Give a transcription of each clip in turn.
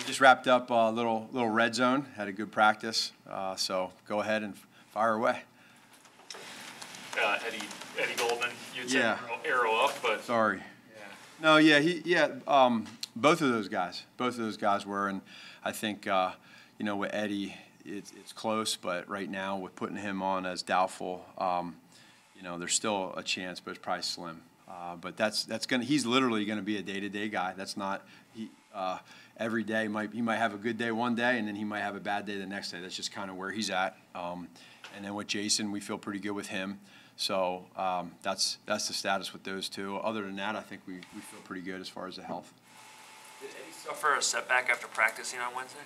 Just wrapped up a little red zone. Had a good practice. So go ahead and fire away. Eddie Goldman, you'd say Yeah. arrow up, but Sorry. yeah. No, yeah, both of those guys were, and I think with Eddie, it's close, but right now with putting him on as doubtful, there's still a chance, but it's probably slim. But he's literally gonna be a day-to-day guy. That's not every day. He might have a good day one day, and then he might have a bad day the next day. That's just kind of where he's at. And then with Jason, we feel pretty good with him. So that's the status with those two. Other than that, I think we feel pretty good as far as the health. Did Eddie suffer a setback after practicing on Wednesday?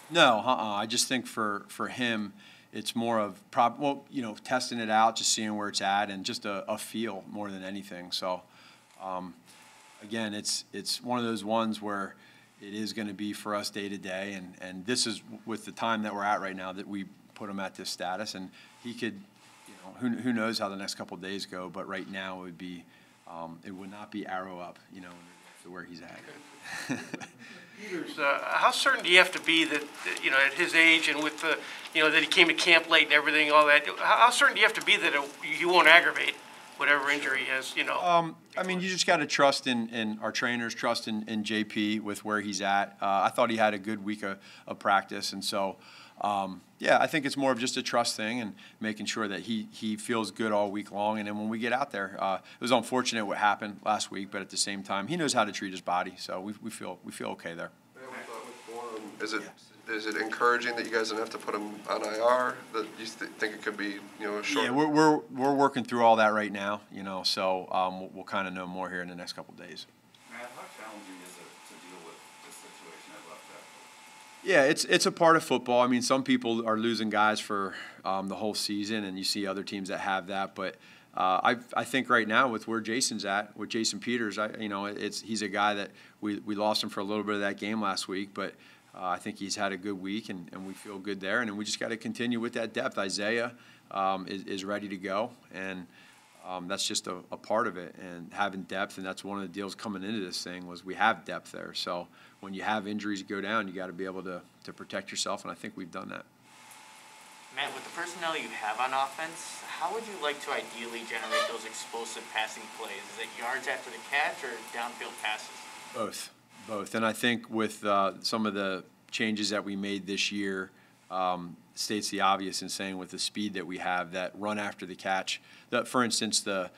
No, I just think for him, it's more of testing it out, just seeing where it's at, and just a feel more than anything. So again, it's one of those ones where it is going to be for us day to day, and this is with the time that we're at right now that we put him at this status, and he could. Who knows how the next couple of days go, but right now it would not be arrow up, to where he's at. Peters, how certain do you have to be that, at his age and with the, that he came to camp late and everything, all that, how certain do you have to be that he won't aggravate whatever injury he has, you just got to trust in our trainers, trust in JP with where he's at. I thought he had a good week of practice, and so, I think it's more of just a trust thing and making sure that he feels good all week long. And then when we get out there, it was unfortunate what happened last week, but at the same time, he knows how to treat his body, so we feel okay there. Is it encouraging that you guys don't have to put him on IR? That you think it could be short? Yeah, we're working through all that right now, so we'll kind of know more here in the next couple of days. Matt, how challenging is it to deal with this situation at left tackle? Yeah, it's a part of football. I mean, some people are losing guys for the whole season, and you see other teams that have that. But I think right now with where Jason's at, with Jason Peters, he's a guy that we lost him for a little bit of that game last week, but I think he's had a good week, and we feel good there. And we just got to continue with that depth. Isaiah is ready to go, and that's just a part of it. And having depth, and that's one of the deals coming into this thing was we have depth there. So when you have injuries go down, you got to be able to protect yourself, and I think we've done that. Matt, with the personnel you have on offense, how would you like to ideally generate those explosive passing plays? Is it yards after the catch or downfield passes? Both. And I think with some of the changes that we made this year, states the obvious in saying with the speed that we have, that run after the catch. For instance, the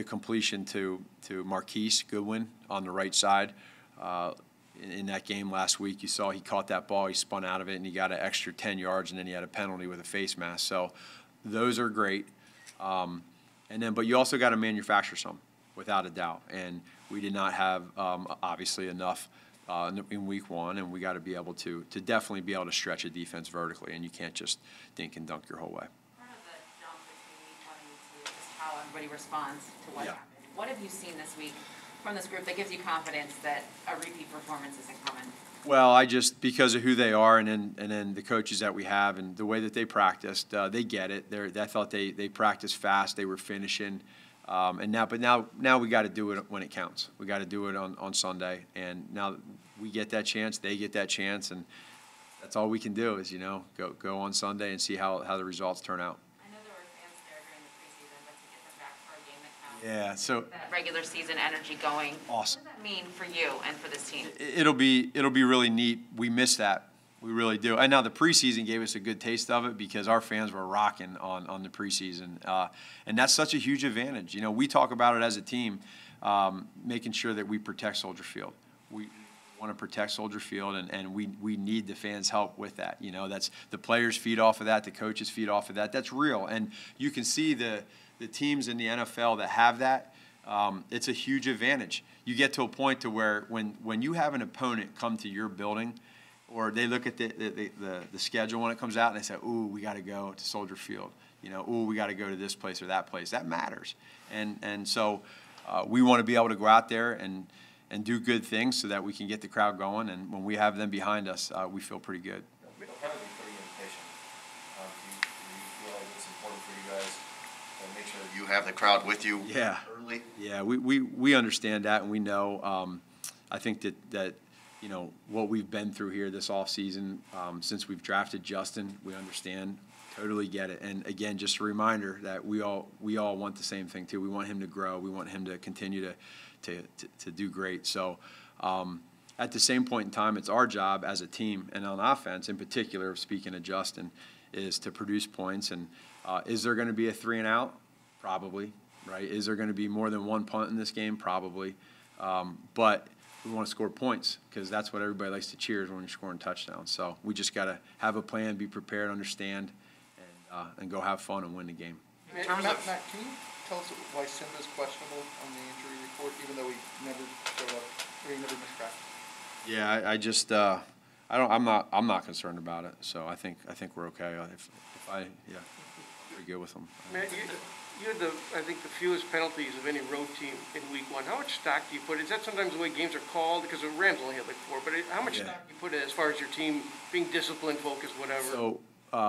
completion to Marquise Goodwin on the right side. In that game last week, you saw he caught that ball, he spun out of it, and he got an extra 10 yards, and then he had a penalty with a face mask. So those are great. But you also got to manufacture some, without a doubt. And we did not have, obviously, enough in week one, and we got to be able to definitely be able to stretch a defense vertically, and you can't just dink and dunk your whole way. Part of the jump between week 1 and week 2 is how everybody responds to what happened. What have you seen this week from this group that gives you confidence that a repeat performance isn't coming? Well, because of who they are, and then the coaches that we have, and the way that they practiced, they get it. I thought they practiced fast. They were finishing, but now we got to do it when it counts. We got to do it on Sunday, and now we get that chance. They get that chance, and that's all we can do is go on Sunday and see how the results turn out. I know there were fans there during the preseason, but to get them back for a game that counts. Yeah, so that regular season energy going. Awesome. What does that mean for you and for this team? It'll be really neat. We miss that. We really do. And now the preseason gave us a good taste of it because our fans were rocking on the preseason. And that's such a huge advantage. We talk about it as a team, making sure that we protect Soldier Field. We want to protect Soldier Field, and we need the fans' help with that. That's the players feed off of that, the coaches feed off of that. That's real. And you can see the teams in the NFL that have that. It's a huge advantage. You get to a point to where when you have an opponent come to your building, or they look at the schedule when it comes out and they say, "Ooh, we got to go to Soldier Field." "Ooh, we got to go to this place or that place." That matters, and so we want to be able to go out there and do good things so that we can get the crowd going. And when we have them behind us, we feel pretty good. We don't have to be pretty impatient. Do you feel like it's important for you guys to make sure that you have the crowd with you early? Yeah, we understand that, and we know. I think that you know, what we've been through here this offseason, since we've drafted Justin, we understand, totally get it. And again, just a reminder that we all want the same thing too. We want him to grow. We want him to continue to do great. So at the same point in time, it's our job as a team and on offense in particular, speaking of Justin, is to produce points. And is there going to be a 3 and out? Probably, right? Is there going to be more than one punt in this game? Probably. But we want to score points because that's what everybody likes to cheer is when you're scoring touchdowns. So we just got to have a plan, be prepared, understand, and go have fun and win the game. In terms of Matt, can you tell us why Simba's questionable on the injury report, even though he never showed up or he never missed practice? Yeah, I just I'm not concerned about it. So I think we're okay. If pretty good with them. Matt, you had I think the fewest penalties of any road team in week 1. How much stock do you put? Is that sometimes the way games are called? Because the Rams only had like 4, but how much stock do you put in as far as your team being disciplined, focused, whatever? So,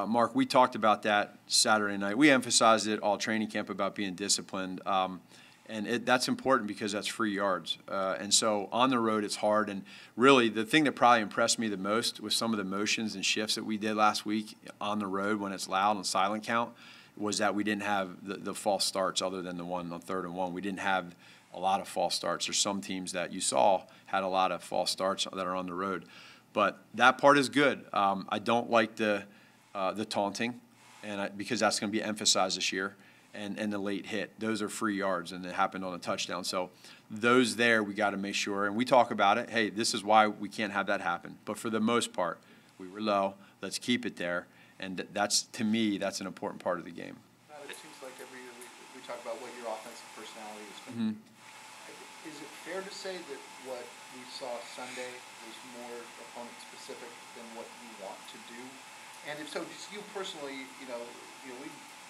Mark, we talked about that Saturday night. We emphasized it all training camp about being disciplined. And that's important because that's free yards. And so on the road, it's hard. And really, the thing that probably impressed me the most was some of the motions and shifts that we did last week on the road when it's loud and silent count was that we didn't have the false starts other than the one on 3rd and 1. We didn't have a lot of false starts. There's some teams that you saw had a lot of false starts that are on the road. But that part is good. I don't like the taunting because that's going to be emphasized this year. And the late hit. Those are free yards, and it happened on a touchdown. So those there, we got to make sure. And we talk about it. Hey, this is why we can't have that happen. But for the most part, we were low. Let's keep it there. And that's, to me, that's an important part of the game. It seems like every year we talk about what your offensive personality is. Is it fair to say that what we saw Sunday was more opponent specific than what you want to do? And if so, just you personally,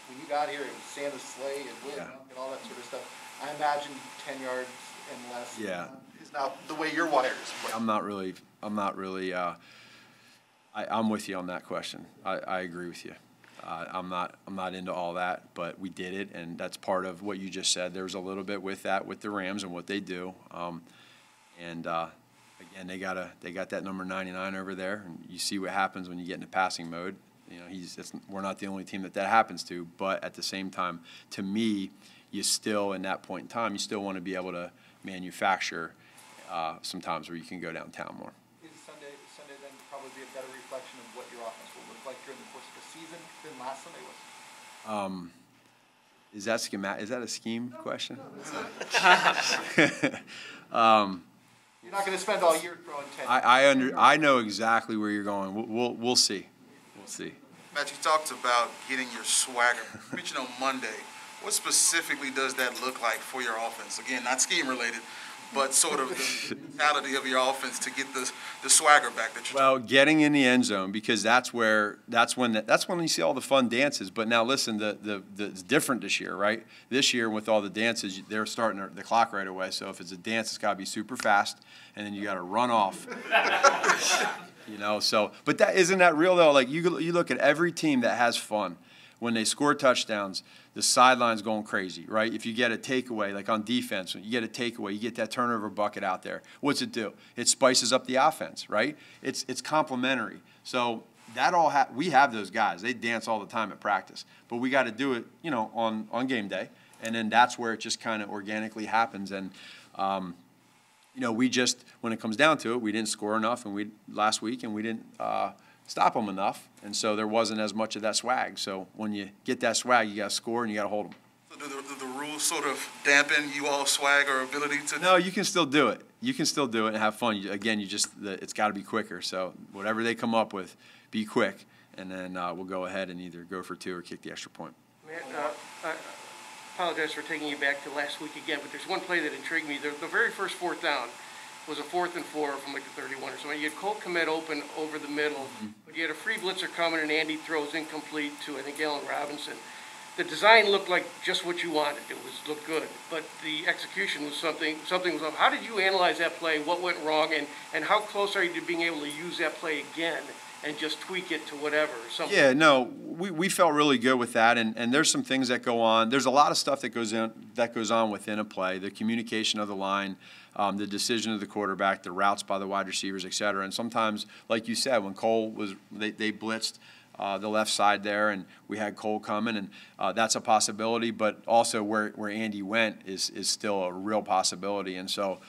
when you got here, it was Santa's sleigh and lit up and all that sort of stuff. I imagine 10 yards and less is not the way your wire is played. I'm not really. I'm with you on that question. I agree with you. I'm not into all that, but we did it, and that's part of what you just said. There was a little bit with that with the Rams and what they do, again, they got that number 99 over there, and you see what happens when you get into passing mode. We're not the only team that happens to, but at the same time, to me, you still, in that point in time, you still want to be able to manufacture sometimes where you can go downtown more. Is Sunday then probably be a better reflection of what your offense will look like during the course of the season than last Sunday was? Is that a scheme question? You're not going to spend all year throwing 10. I know exactly where you're going. We'll see. We'll see. Matt, you talked about getting your swagger. You mentioned on Monday. What specifically does that look like for your offense? Again, not scheme related, but sort of the mentality of your offense to get the swagger back that you're getting in the end zone, because that's when you see all the fun dances. But now listen, it's different this year, right? This year with all the dances, they're starting the clock right away. So if it's a dance, it's got to be super fast, and then you got to run off. But isn't that real though? Like you look at every team that has fun. When they score touchdowns, the sideline's going crazy, right? If you get a takeaway, like on defense, when you get a takeaway, you get that turnover bucket out there. What's it do? It spices up the offense, right? It's complementary. So that we have those guys. They dance all the time at practice, but we got to do it, on game day, and then that's where it just kind of organically happens. And we just, when it comes down to it, we didn't score enough, and last week, and we didn't stop them enough, and so there wasn't as much of that swag. So when you get that swag, you got to score and you got to hold them. So do the rules sort of dampen you all swag or ability to? No, you can still do it. You can still do it and have fun. It's got to be quicker. So whatever they come up with, be quick, and then we'll go ahead and either go for 2 or kick the extra point. Matt, I apologize for taking you back to last week again, but there's one play that intrigued me. The very first 4th down was a 4th and 4 from like the 31 or something. You had Colt Kmet open over the middle, but you had a free blitzer coming, and Andy throws incomplete to, I think, Allen Robinson. the design looked like just what you wanted. It looked good, but the execution was something was off. How did you analyze that play? What went wrong, and how close are you to being able to use that play again and just tweak it to whatever? Something? Yeah, no, we felt really good with that, and there's some things that go on. There's a lot of stuff that goes on within a play, the communication of the line, the decision of the quarterback, the routes by the wide receivers, et cetera. And sometimes, like you said, when Cole was, they blitzed the left side there, and we had Cole coming, and that's a possibility. But also where Andy went is still a real possibility. And so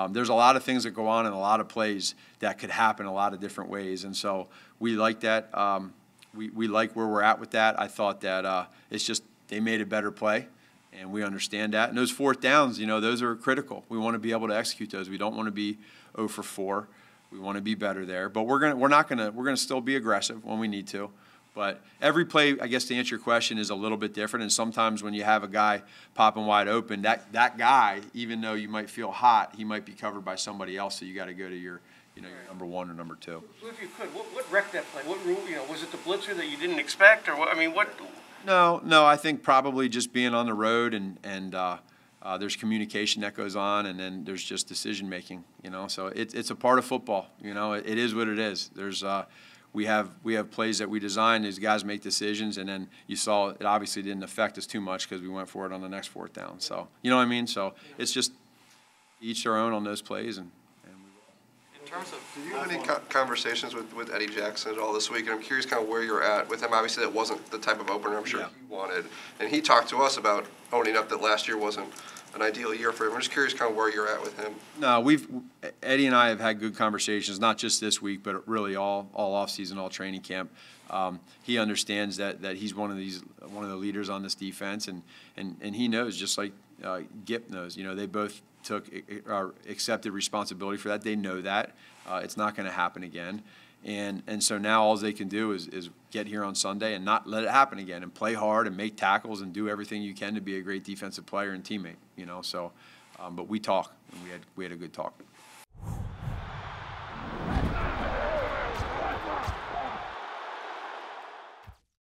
there's a lot of things that go on in a lot of plays that could happen a lot of different ways. And so we like that. We like where we're at with that. I thought that it's just they made a better play, and we understand that. And those fourth downs, you know, those are critical. We want to be able to execute those. We don't want to be 0 for 4. We want to be better there. But we're gonna still be aggressive when we need to. But every play, I guess to answer your question, is a little bit different. And sometimes when you have a guy popping wide open, that guy, even though you might feel hot, he might be covered by somebody else. So you got to go to your number 1 or number 2. So if you could, what wrecked that play? Was it the blitzer that you didn't expect, or what? I mean, what? No, I think probably just being on the road and there's communication that goes on, and then there's just decision making. So it's a part of football. It is what it is. There's we have plays that we design. These guys make decisions, and then you saw it obviously didn't affect us too much because we went for it on the next fourth down. So you know what I mean. So it's just each their own on those plays, and In terms of Did you have any conversations with Eddie Jackson at all this week? And I'm curious kind of where you're at with him. Obviously, that wasn't the type of opener I'm sure Yeah. he wanted. And he talked to us about owning up that last year wasn't an ideal year for him. I'm just curious kind of where you're at with him. No, Eddie and I have had good conversations, not just this week, but really all offseason, all training camp. He understands that he's one of the leaders on this defense, and he knows, just like Gip knows. They both accepted responsibility for that. They know that it's not going to happen again, and so now all they can do is get here on Sunday and not let it happen again, and play hard and make tackles and do everything you can to be a great defensive player and teammate. So, but we talk, and we had a good talk.